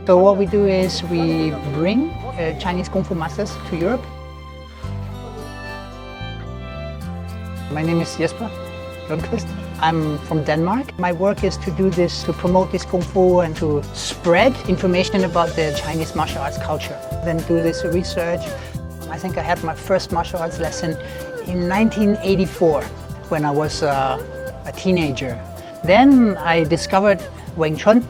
So what we do is we bring Chinese Kung Fu masters to Europe. My name is Jesper Lundqvist. I'm from Denmark. My work is to do this, to promote this Kung Fu and to spread information about the Chinese martial arts culture. Then do this research. I think I had my first martial arts lesson in 1984 when I was a teenager. Then I discovered詠春.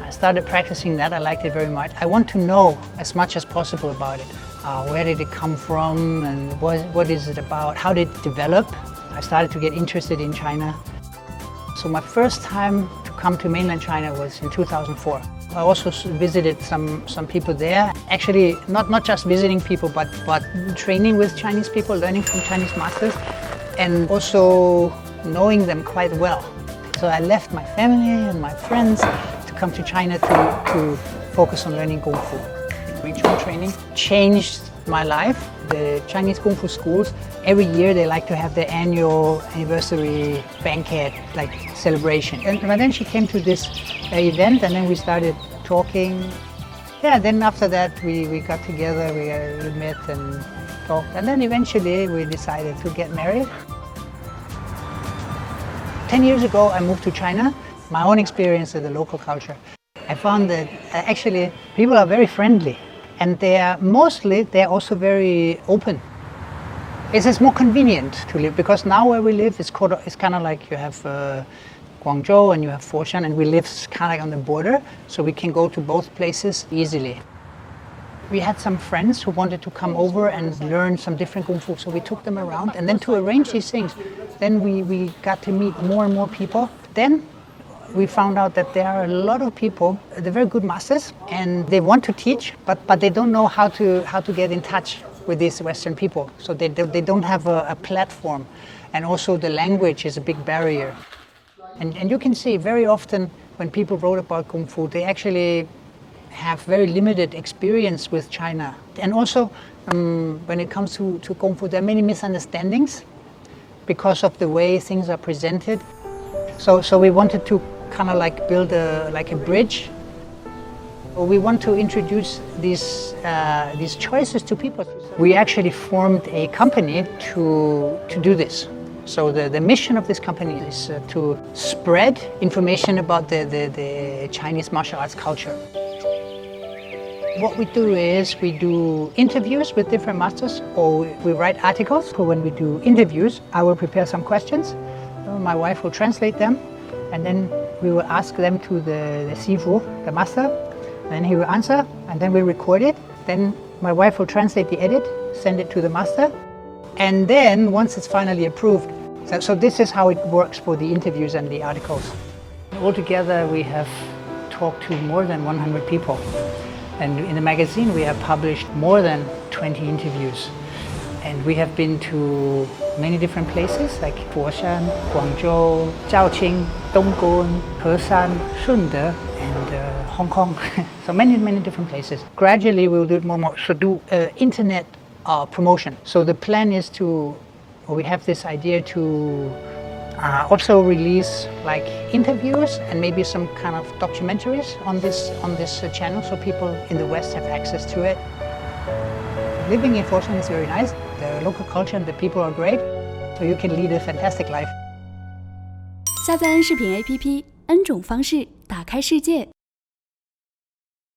I started practicing that. I liked it very much. I want to know as much as possible about it. Where did it come from and what is it about? How did it develop? I started to get interested in China. So my first time to come to mainland China was in 2004. I also visited some people there. Actually, not just visiting people, but training with Chinese people, learning from Chinese masters, and also knowing them quite well. So I left my family and my friends to come to China to focus on learning Kung Fu. Wing Chun training changed my life. The Chinese Kung Fu schools, every year they like to have their annual anniversary banquet, like celebration. And then she came to this event and then we started talking. Yeah, then after that we got together, we met and talked. And then eventually we decided to get married. 10 years ago I moved to China. My own experience of the local culture. I found that actually people are very friendly. And they're also very open. It's more convenient to live because now where we live it's kind of like you have Guangdong and you have Foshan, and we live kind of like on the border, so we can go to both places easily. We had some friends who wanted to come over and learn some different Kung Fu, so we took them around. And then to arrange these things, then we got to meet more and more people. Then we found out that there are a lot of people, they're very good masters, and they want to teach, but they don't know how to get in touch with these Western people. So they don't have a platform, and also the language is a big barrier. And you can see very often when people wrote about Kung Fu, they actually have very limited experience with China. And also when it comes to Kung Fu, there are many misunderstandings because of the way things are presented. So we wanted to kind of like build a bridge. We want to introduce these choices to people. We actually formed a company to do this. So the mission of this company is to spread information about the Chinese martial arts culture. What we do is we do interviews with different masters, or we write articles. So when we do interviews, I will prepare some questions. My wife will translate them, and then we will ask them to the Sifu, the master, then he will answer, and then we record it. Then my wife will translate the edit, send it to the master, and then once it's finally approved. So this is how it works for the interviews and the articles. Altogether we have talked to more than 100 people, and in the magazine we have published more than 20 interviews. And we have been to many different places like Foshan, Guangzhou, Zhaoqing, Dongguan, Hesan, Shunde, and Hong Kong. So many different places. Gradually we'll do it more. So do internet promotion. So the plan is we have this idea to also release like interviews and maybe some kind of documentaries on this channel, so people in the West have access to it. Living in Foshan is very nice. The local culture and the people are great, so you can lead a fantastic life. 下载N视频 APP，N 种方式打开世界。